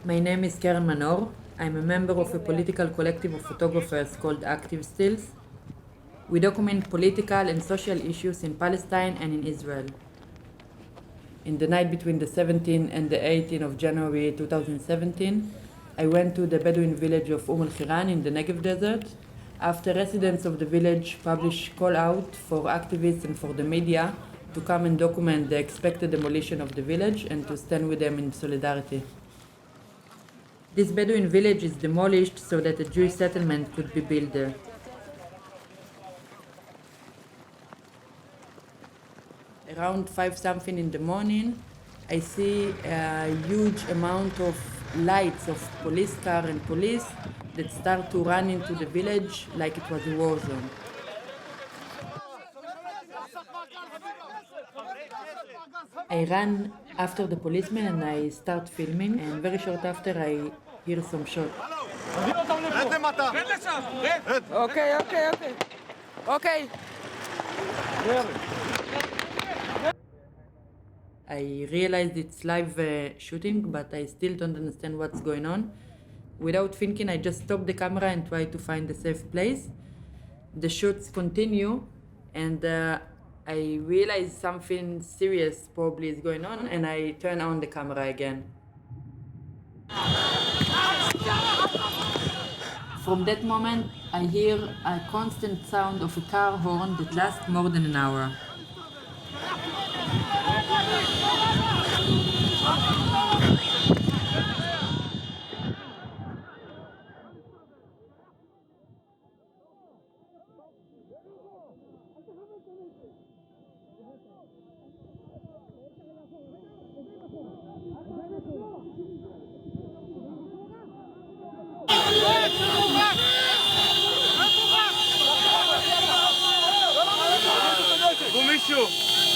My name is Karen Manor. I'm a member of a political collective of photographers called Active Stills. We document political and social issues in Palestine and in Israel. In the night between the 17th and the 18th of January 2017, I went to the Bedouin village of al-Hiran in the Negev desert. After residents of the village published call out for activists and for the media to come and document the expected demolition of the village and to stand with them in solidarity. This Bedouin village is demolished so that a Jewish settlement could be built there. Around 5-something in the morning, I see a huge amount of lights of police car and police that start to run into the village like it was a war zone. I ran after the policeman and I start filming, and very short after I hear some shots. Okay. I realized it's live shooting, but I still don't understand what's going on. Without thinking, I just stop the camera and try to find a safe place. The shoots continue, and I realize something serious probably is going on, and I turn on the camera again. From that moment, I hear a constant sound of a car horn that lasts more than an hour. מישהו,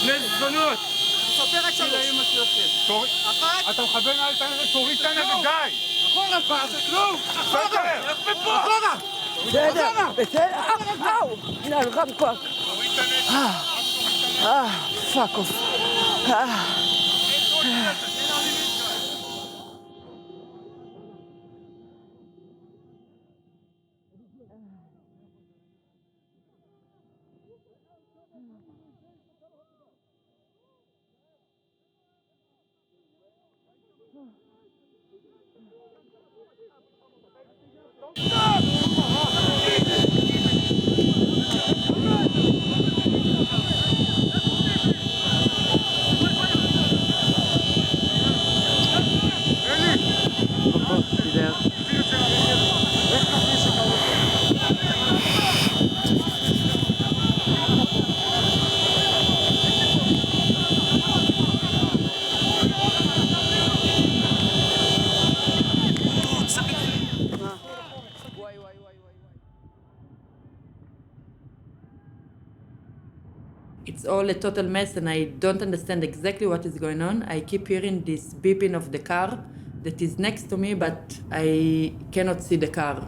בני זונות. תספר רק שלוש. אתה מכוון על תוריד את הנגד, די. אחורה פעם, זה כלום. אחורה. אחורה. בסדר. הנה, אני חייב כוח. תוריד את הנגד. פאק אוף. It's all a total mess and I don't understand exactly what is going on. I keep hearing this beeping of the car that is next to me, but I cannot see the car.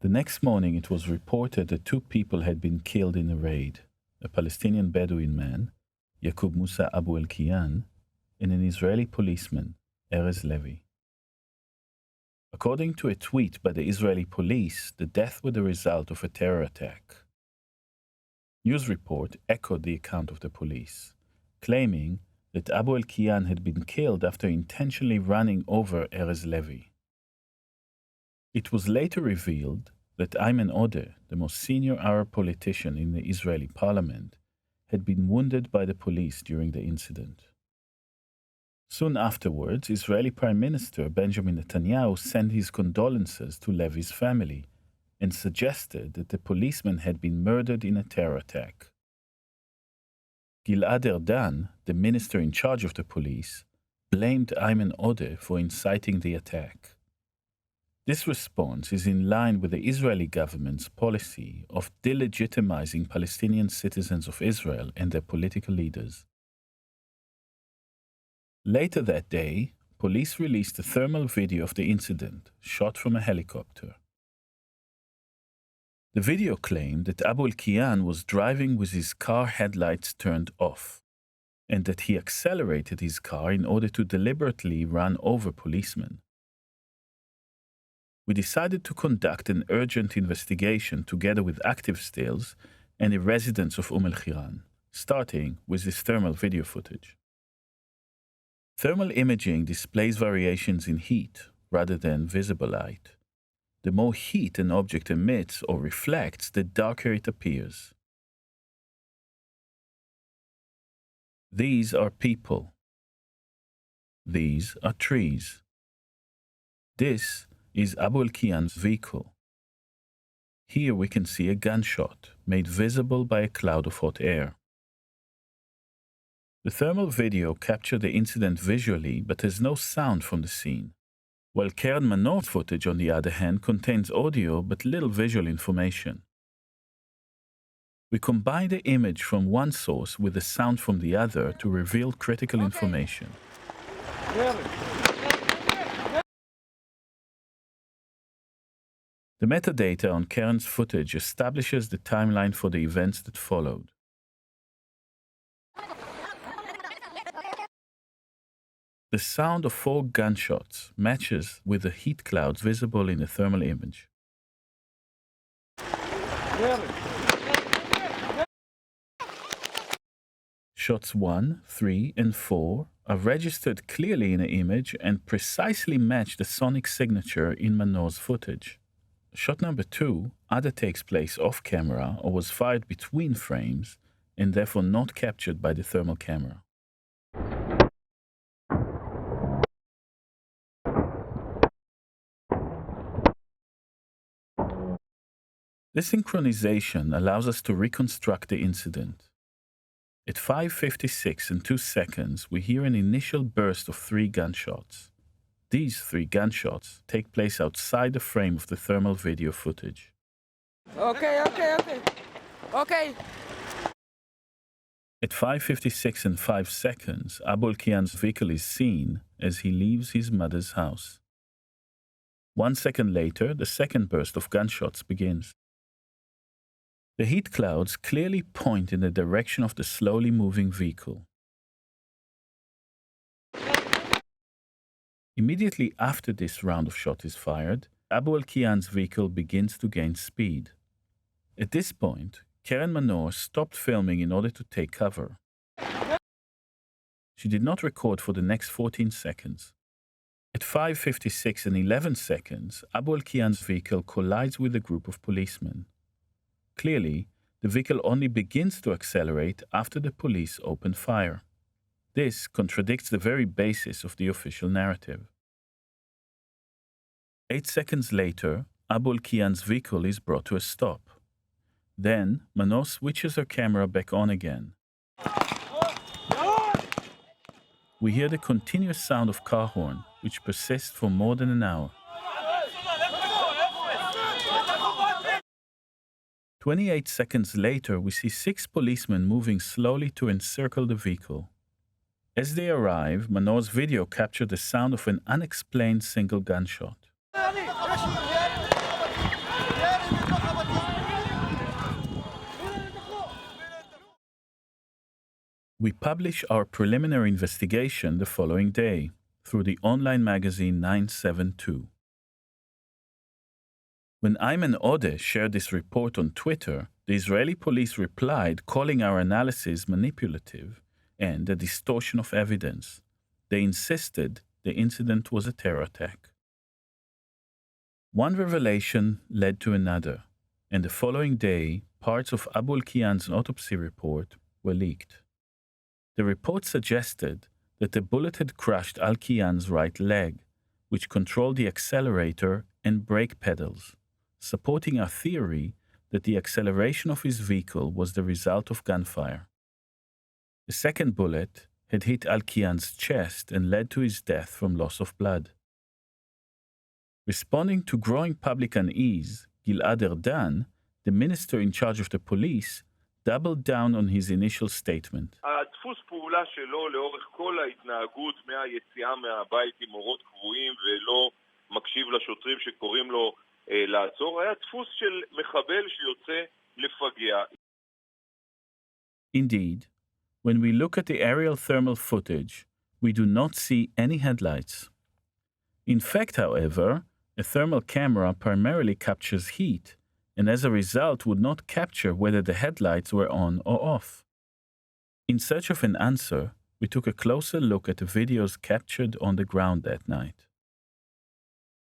The next morning it was reported that 2 people had been killed in a raid, a Palestinian Bedouin man, Yacoub Abu al-Qi'an, and an Israeli policeman, Erez Levy. According to a tweet by the Israeli police, the death was the result of a terror attack. News report echoed the account of the police, claiming that Abu al-Qi'an had been killed after intentionally running over Erez Levy. It was later revealed that Ayman Odeh, the most senior Arab politician in the Israeli parliament, had been wounded by the police during the incident. Soon afterwards, Israeli Prime Minister Benjamin Netanyahu sent his condolences to Levi's family and suggested that the policeman had been murdered in a terror attack. Gilad Erdan, the minister in charge of the police, blamed Ayman Odeh for inciting the attack. This response is in line with the Israeli government's policy of delegitimizing Palestinian citizens of Israel and their political leaders. Later that day, police released a thermal video of the incident, shot from a helicopter. The video claimed that Abu al-Qi'an was driving with his car headlights turned off, and that he accelerated his car in order to deliberately run over policemen. We decided to conduct an urgent investigation together with active stills and the residents of al-Hiran, starting with this thermal video footage. Thermal imaging displays variations in heat rather than visible light. The more heat an object emits or reflects, the darker it appears. These are people. These are trees. This is Abu al-Qi'an's vehicle. Here we can see a gunshot made visible by a cloud of hot air. The thermal video captured the incident visually but has no sound from the scene, while Keren Manor's footage, on the other hand, contains audio but little visual information. We combine the image from one source with the sound from the other to reveal critical information. The metadata on Keren's footage establishes the timeline for the events that followed. The sound of 4 gunshots matches with the heat clouds visible in the thermal image. Shots 1, 3, and 4 are registered clearly in the image and precisely match the sonic signature in Manor's footage. Shot number 2 either takes place off camera or was fired between frames and therefore not captured by the thermal camera. This synchronization allows us to reconstruct the incident. At 5:56 and 2 seconds, we hear an initial burst of 3 gunshots. These 3 gunshots take place outside the frame of the thermal video footage. Okay. At 5:56 and 5 seconds, Abu al-Qi'an's vehicle is seen as he leaves his mother's house. 1 second later, the second burst of gunshots begins. The heat clouds clearly point in the direction of the slowly moving vehicle. Immediately after this round of shot is fired, Abu al-Qi'an's vehicle begins to gain speed. At this point, Keren Manor stopped filming in order to take cover. She did not record for the next 14 seconds. At 5:56 and 11 seconds, Abu al-Qi'an's vehicle collides with a group of policemen. Clearly, the vehicle only begins to accelerate after the police open fire. This contradicts the very basis of the official narrative. 8 seconds later, Abu al-Qi'an's vehicle is brought to a stop. Then, Manor switches her camera back on again. We hear the continuous sound of car horn, which persists for more than an hour. 28 seconds later, we see 6 policemen moving slowly to encircle the vehicle. As they arrive, Manor's video captured the sound of an unexplained single gunshot. We publish our preliminary investigation the following day through the online magazine 972. When Ayman Odeh shared this report on Twitter, the Israeli police replied, calling our analysis manipulative and a distortion of evidence. They insisted the incident was a terror attack. One revelation led to another, and the following day, parts of Abu al-Qi'an's autopsy report were leaked. The report suggested that the bullet had crushed al-Qi'an's right leg, which controlled the accelerator and brake pedals, supporting our theory that the acceleration of his vehicle was the result of gunfire. The second bullet had hit al-Qi'an's chest and led to his death from loss of blood. Responding to growing public unease, Gilad Erdan, the minister in charge of the police, doubled down on his initial statement. הדפוס פעולה שלו לאורך כל ההתנהגות מהיציאה מהבית עם אורות קבועים ולא מקשיב לשוטרים שקוראים לו לעצור, היה דפוס של מחבל שיוצא לפגע. Indeed, when we look at the aerial thermal footage, we do not see any headlights. In fact, however, a thermal camera primarily captures heat, and as a result would not capture whether the headlights were on or off. In search of an answer, we took a closer look at the videos captured on the ground that night.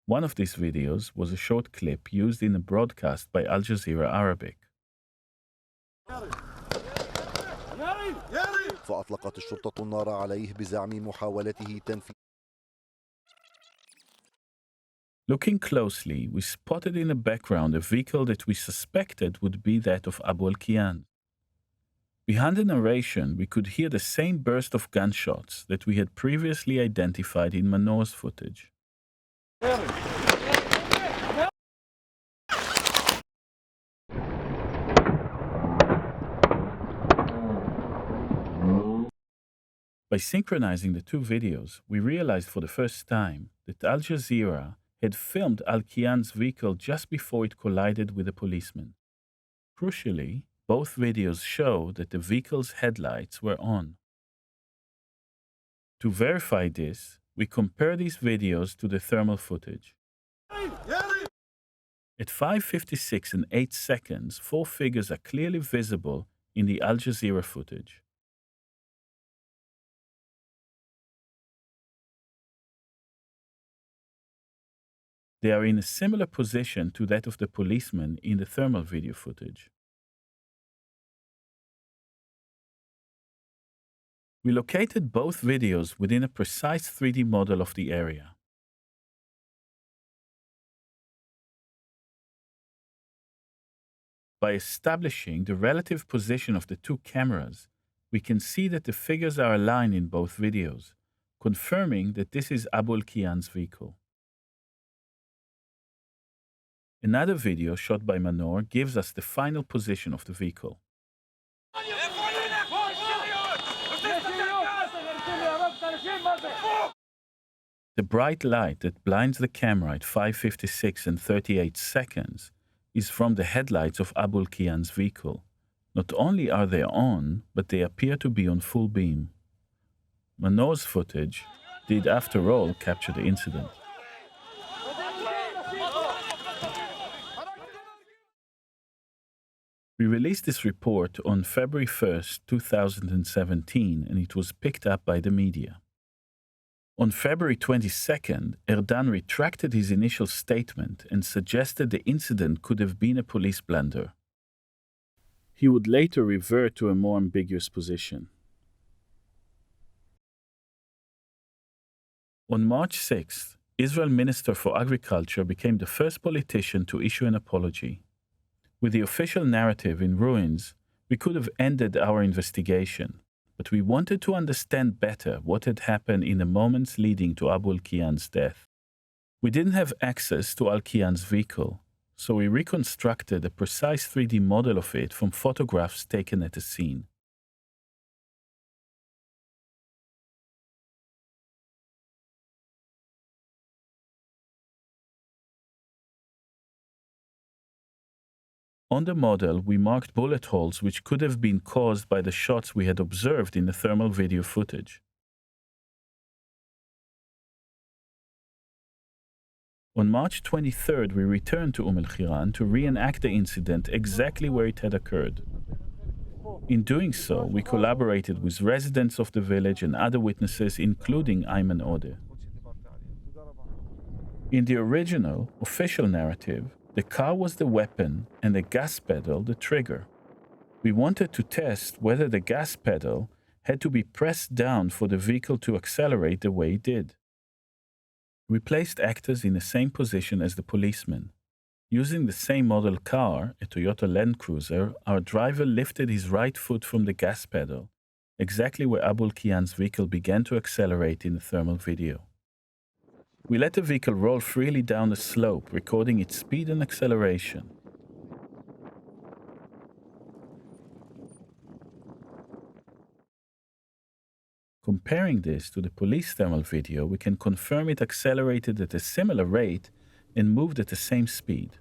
One of these videos was a short clip used in a broadcast by Al Jazeera Arabic. فأطلقت الشرطة النار عليه بزعم محاولته تنفيذ. Looking closely, we spotted in the background a vehicle that we suspected would be that of Abu al-Qi'an. Behind the narration, we could hear the same burst of gunshots that we had previously identified in Manor's footage. By synchronizing the two videos, we realized for the first time that Al Jazeera had filmed al-Qi'an's vehicle just before it collided with a policeman. Crucially, both videos show that the vehicle's headlights were on. To verify this, we compare these videos to the thermal footage. At 5:56 and 8 seconds, four figures are clearly visible in the Al Jazeera footage. They are in a similar position to that of the policeman in the thermal video footage. We located both videos within a precise 3D model of the area. By establishing the relative position of the two cameras, we can see that the figures are aligned in both videos, confirming that this is Abu al-Qi'an's vehicle. Another video shot by Manor gives us the final position of the vehicle. The bright light that blinds the camera at 5:56 and 38 seconds is from the headlights of Abu al-Qi'an's vehicle. Not only are they on, but they appear to be on full beam. Manor's footage did, after all, capture the incident. We released this report on February 1st, 2017, and it was picked up by the media. On February 22nd, Erdan retracted his initial statement and suggested the incident could have been a police blunder. He would later revert to a more ambiguous position. On March 6th, Israel Minister for Agriculture became the first politician to issue an apology. With the official narrative in ruins, we could have ended our investigation, but we wanted to understand better what had happened in the moments leading to Abu al-Qi'an's death. We didn't have access to al-Qi'an's vehicle, so we reconstructed a precise 3D model of it from photographs taken at the scene. On the model, we marked bullet holes which could have been caused by the shots we had observed in the thermal video footage. On March 23rd, we returned to al-Hiran to reenact the incident exactly where it had occurred. In doing so, we collaborated with residents of the village and other witnesses, including Ayman Odeh. In the original, official narrative, the car was the weapon and the gas pedal the trigger. We wanted to test whether the gas pedal had to be pressed down for the vehicle to accelerate the way it did. We placed actors in the same position as the policemen. Using the same model car, a Toyota Land Cruiser, our driver lifted his right foot from the gas pedal, exactly where Abu al-Qi'an's vehicle began to accelerate in the thermal video. We let the vehicle roll freely down the slope, recording its speed and acceleration. Comparing this to the police thermal video, we can confirm it accelerated at a similar rate and moved at the same speed.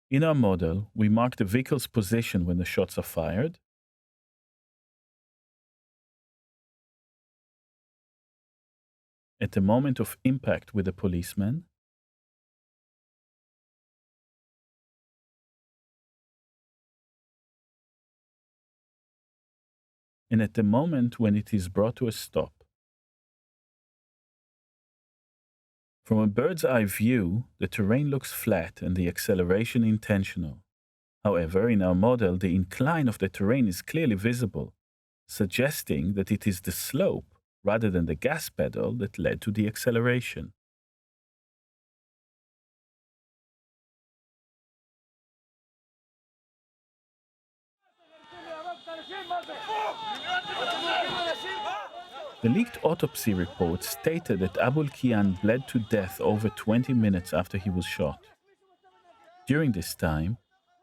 In our model, we mark the vehicle's position when the shots are fired, at the moment of impact with the policeman, and at the moment when it is brought to a stop. From a bird's eye view, the terrain looks flat and the acceleration intentional. However, in our model, the incline of the terrain is clearly visible, suggesting that it is the slope rather than the gas pedal that led to the acceleration. The leaked autopsy report stated that Abu al-Qi'an bled to death over 20 minutes after he was shot. During this time,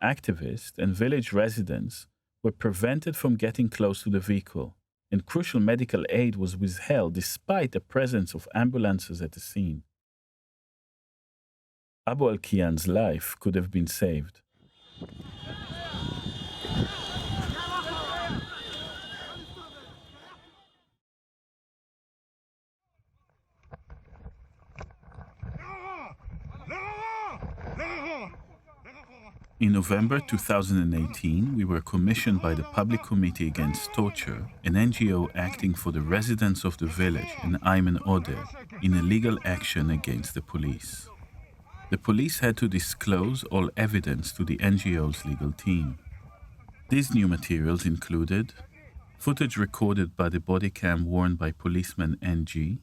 activists and village residents were prevented from getting close to the vehicle, and crucial medical aid was withheld despite the presence of ambulances at the scene. Abu al-Qi'an's life could have been saved. In November 2018, we were commissioned by the Public Committee Against Torture, an NGO acting for the residents of the village and Ayman Odeh, in a legal action against the police. The police had to disclose all evidence to the NGO's legal team. These new materials included footage recorded by the body cam worn by policeman NG,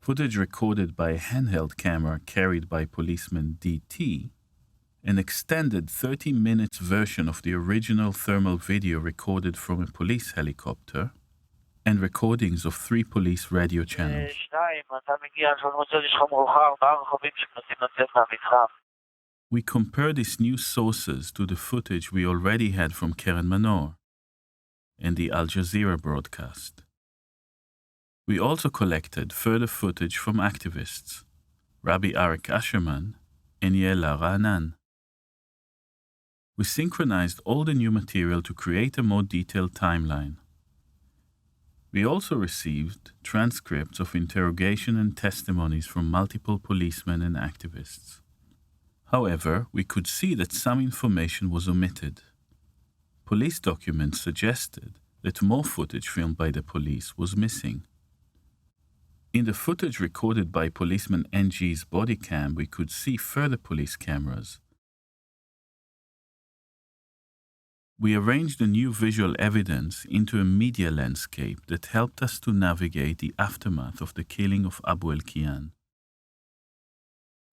footage recorded by a handheld camera carried by policeman DT, an extended 30 minutes version of the original thermal video recorded from a police helicopter, and recordings of 3 police radio channels. We compared these new sources to the footage we already had from Keren Manor and the Al Jazeera broadcast. We also collected further footage from activists, Rabbi Arik Asherman and Yaela Ra'anan. We synchronized all the new material to create a more detailed timeline. We also received transcripts of interrogation and testimonies from multiple policemen and activists. However, we could see that some information was omitted. Police documents suggested that more footage filmed by the police was missing. In the footage recorded by policeman NG's body cam, we could see further police cameras. We arranged the new visual evidence into a media landscape that helped us to navigate the aftermath of the killing of Abu al-Qi'an.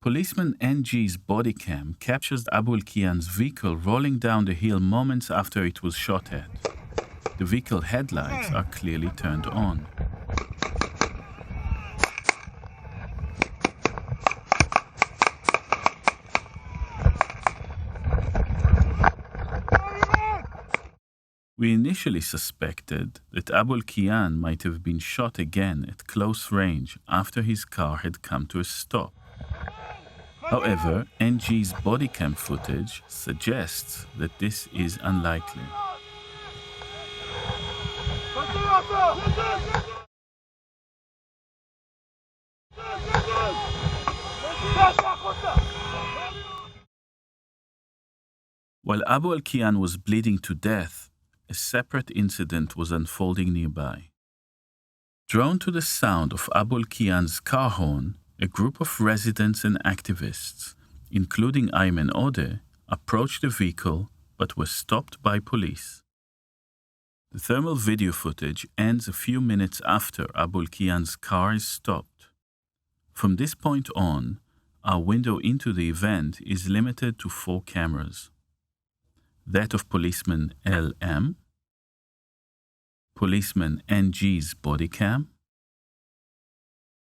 Policeman NG's body cam captures Abu al-Qi'an's vehicle rolling down the hill moments after it was shot at. The vehicle headlights are clearly turned on. We initially suspected that Abu al-Qi'an might have been shot again at close range after his car had come to a stop. However, NG's body cam footage suggests that this is unlikely. While Abu al-Qi'an was bleeding to death, a separate incident was unfolding nearby. Drawn to the sound of Abu al-Qi'an's car horn, a group of residents and activists, including Ayman Odeh, approached the vehicle but were stopped by police. The thermal video footage ends a few minutes after Abu al-Qi'an's car is stopped. From this point on, our window into the event is limited to 4 cameras. That of policeman L.M., policeman N.G.'s body cam,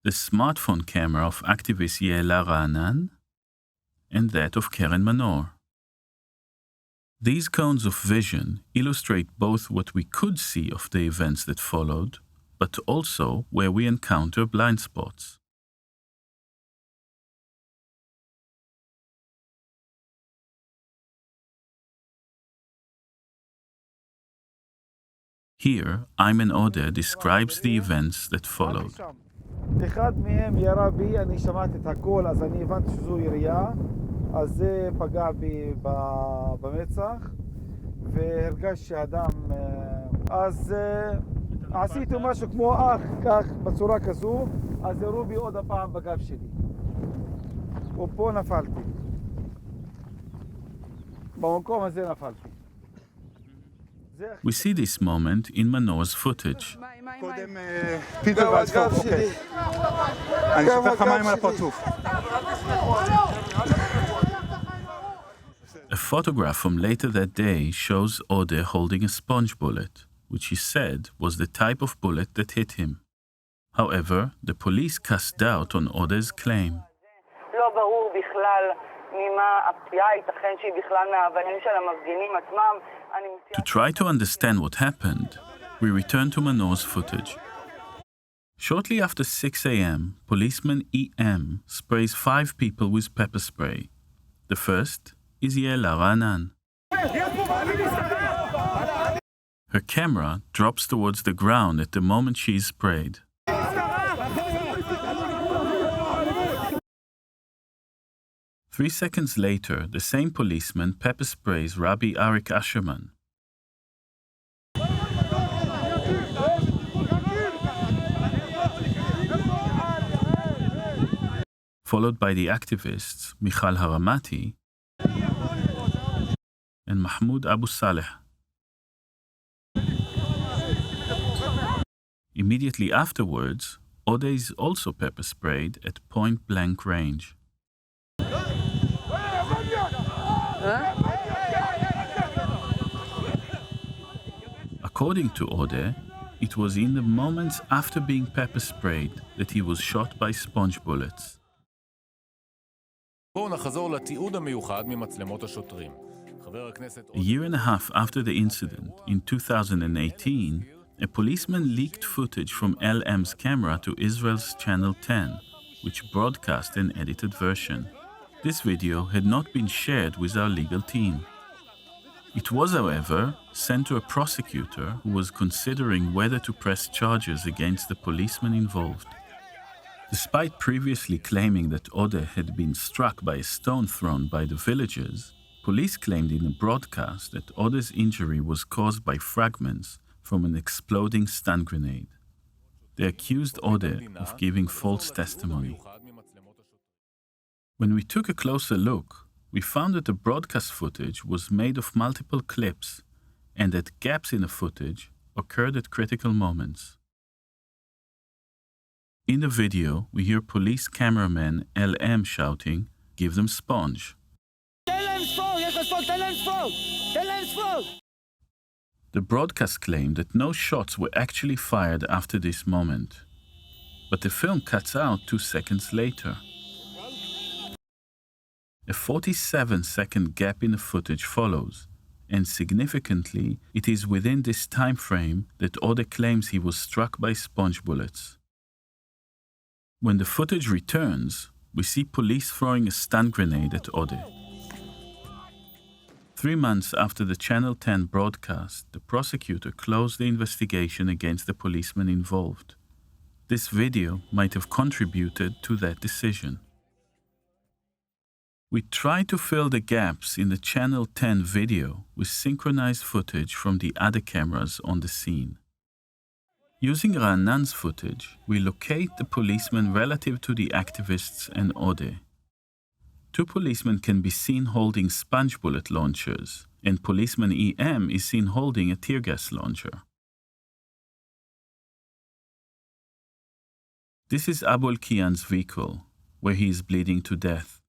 the smartphone camera of activist Yael Ra'anan, and that of Keren Manor. These cones of vision illustrate both what we could see of the events that followed, but also where we encounter blind spots. Here, Ayman Odeh describes the events that followed. אחד מהם ירה בי, אני שמעתי את הכל, אז אני הבנתי שזו ירייה, אז זה פגע בי במצח, והרגשתי שהאדם, אז עשיתי משהו כמו אח, כך, בצורה כזו, אז ירו בי עוד הפעם בגב שלי. ופה נפלתי. במקום הזה נפלתי. We see this moment in Manor's footage. קודם פיטר ואז פוק, אוקיי. אני שותה לך מים על הפרצוף. A photograph from later that day shows Odeh holding a sponge bullet, which he said was the type of bullet that hit him. However, the police cast doubt on Odeh's claim. לא ברור בכלל ממה הפציעה, ייתכן שהיא בכלל מהאבנים של המפגינים עצמם. To try to understand what happened, we return to Manor's footage. Shortly after 6 a.m., policeman E.M. sprays 5 people with pepper spray. The first is Yael Ra'anan. Her camera drops towards the ground at the moment she is sprayed. Three seconds later, the same policeman pepper sprays Rabbi Arik Asherman. Followed by the activists Michal Haramati and Mahmoud Abu Saleh. Immediately afterwards, Odeh is also pepper sprayed at point-blank range. According to Odeh, it was in the moments after being pepper sprayed that he was shot by sponge bullets. A year and a half after the incident, in 2018, a policeman leaked footage from LM's camera to Israel's Channel 10, which broadcast an edited version. This video had not been shared with our legal team. It was, however, sent to a prosecutor who was considering whether to press charges against the policeman involved. Despite previously claiming that Odeh had been struck by a stone thrown by the villagers, police claimed in a broadcast that Odeh's injury was caused by fragments from an exploding stun grenade. They accused Odeh of giving false testimony. When we took a closer look, we found that the broadcast footage was made of multiple clips and that gaps in the footage occurred at critical moments. In the video, we hear police cameraman LM shouting, "Give them sponge." The broadcast claimed that no shots were actually fired after this moment, but the film cuts out 2 seconds later. A 47-second gap in the footage follows, and significantly, it is within this time frame that Odeh claims he was struck by sponge bullets. When the footage returns, we see police throwing a stun grenade at Odeh. 3 months after the Channel 10 broadcast, the prosecutor closed the investigation against the policeman involved. This video might have contributed to that decision. We tried to fill the gaps in the Channel 10 video with synchronized footage from the other cameras on the scene. Using Ra'anan's footage, we locate the policemen relative to the activists and Odeh. Two policemen can be seen holding sponge bullet launchers, and policeman EM is seen holding a tear gas launcher. This is Abu al-Qi'an's vehicle, where he is bleeding to death.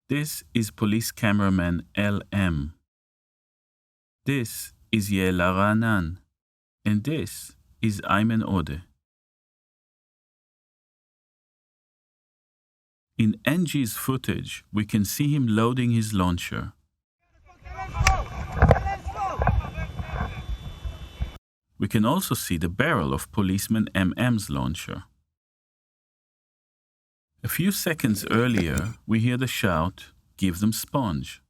This is police cameraman LM. This is Yael Ra'anan, and this is Ayman Odeh. In NG's footage, we can see him loading his launcher. We can also see the barrel of policeman MM's launcher. A few seconds earlier, we hear the shout, "Give them sponge."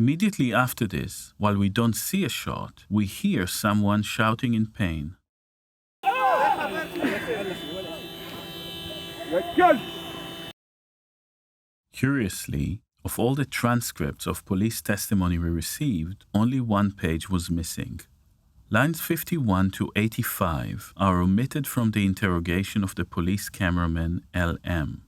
Immediately after this, while we don't see a shot, we hear someone shouting in pain. Curiously, of all the transcripts of police testimony we received, only one page was missing. Lines 51 to 85 are omitted from the interrogation of the police cameraman LM.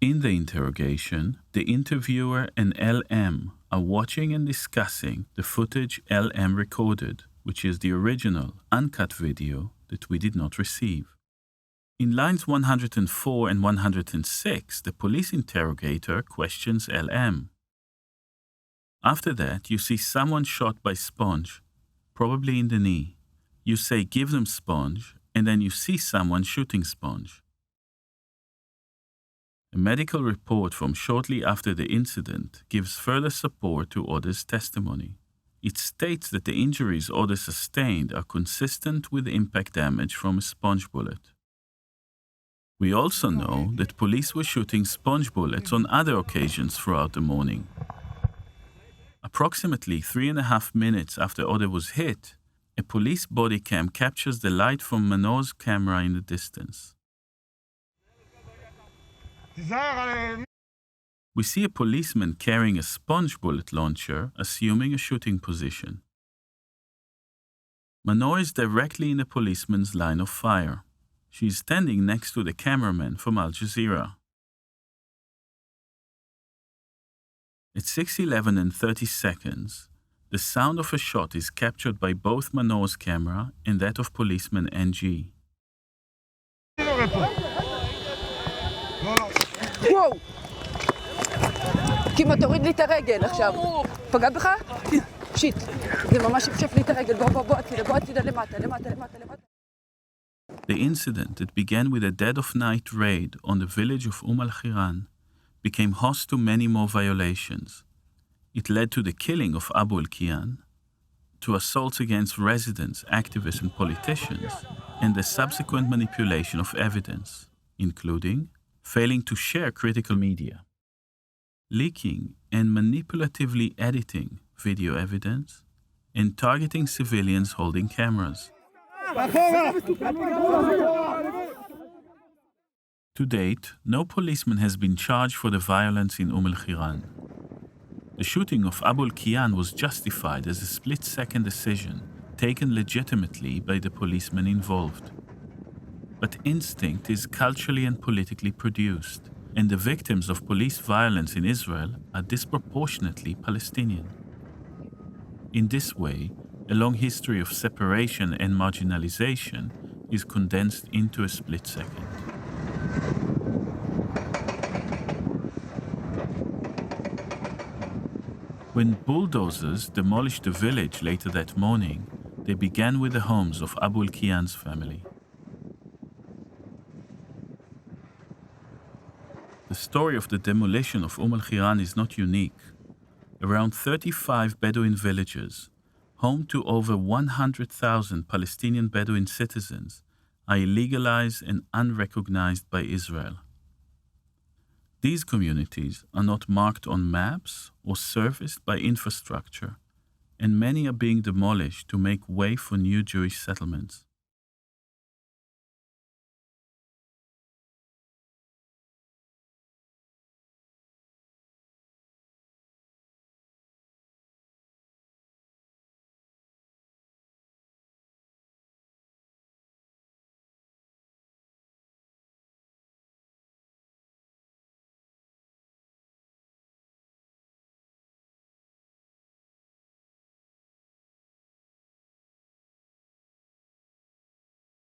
In the interrogation, the interviewer and LM are watching and discussing the footage LM recorded, which is the original, uncut video that we did not receive. In lines 104 and 106, the police interrogator questions LM. After that, you see someone shot by sponge, probably in the knee. You say, "Give them sponge," and then you see someone shooting sponge. A medical report from shortly after the incident gives further support to Odeh's testimony. It states that the injuries Odeh sustained are consistent with impact damage from a sponge bullet. We also know that police were shooting sponge bullets on other occasions throughout the morning. Approximately 3.5 minutes after Odeh was hit, a police body cam captures the light from Manor's camera in the distance. We see a policeman carrying a sponge bullet launcher, assuming a shooting position. Manor is directly in the policeman's line of fire. She is standing next to the cameraman from Al Jazeera. At 6:11 and 30 seconds, the sound of a shot is captured by both Manor's camera and that of policeman NG. וואו! כמעט תוריד לי את הרגל עכשיו. פגע בך? שיט. זה ממש שפשף לי את הרגל. בוא הצידה למטה. The incident that began with a dead-of-night raid on the village of al-Hiran became host to many more violations. It led to the killing of Abu al-Qi'an, to assaults against residents, activists and politicians, and the subsequent manipulation of evidence, including failing to share critical media, leaking and manipulatively editing video evidence, and targeting civilians holding cameras. To date, no policeman has been charged for the violence in al-Hiran. The shooting of Abu al-Qi'an was justified as a split-second decision taken legitimately by the policemen involved. But instinct is culturally and politically produced, and the victims of police violence in Israel are disproportionately Palestinian. In this way, a long history of separation and marginalization is condensed into a split second. When bulldozers demolished the village later that morning, they began with the homes of Abu al-Qi'an's family. The story of the demolition of al-Hiran is not unique. Around 35 Bedouin villages, home to over 100,000 Palestinian Bedouin citizens, are illegalized and unrecognized by Israel. These communities are not marked on maps or serviced by infrastructure, and many are being demolished to make way for new Jewish settlements.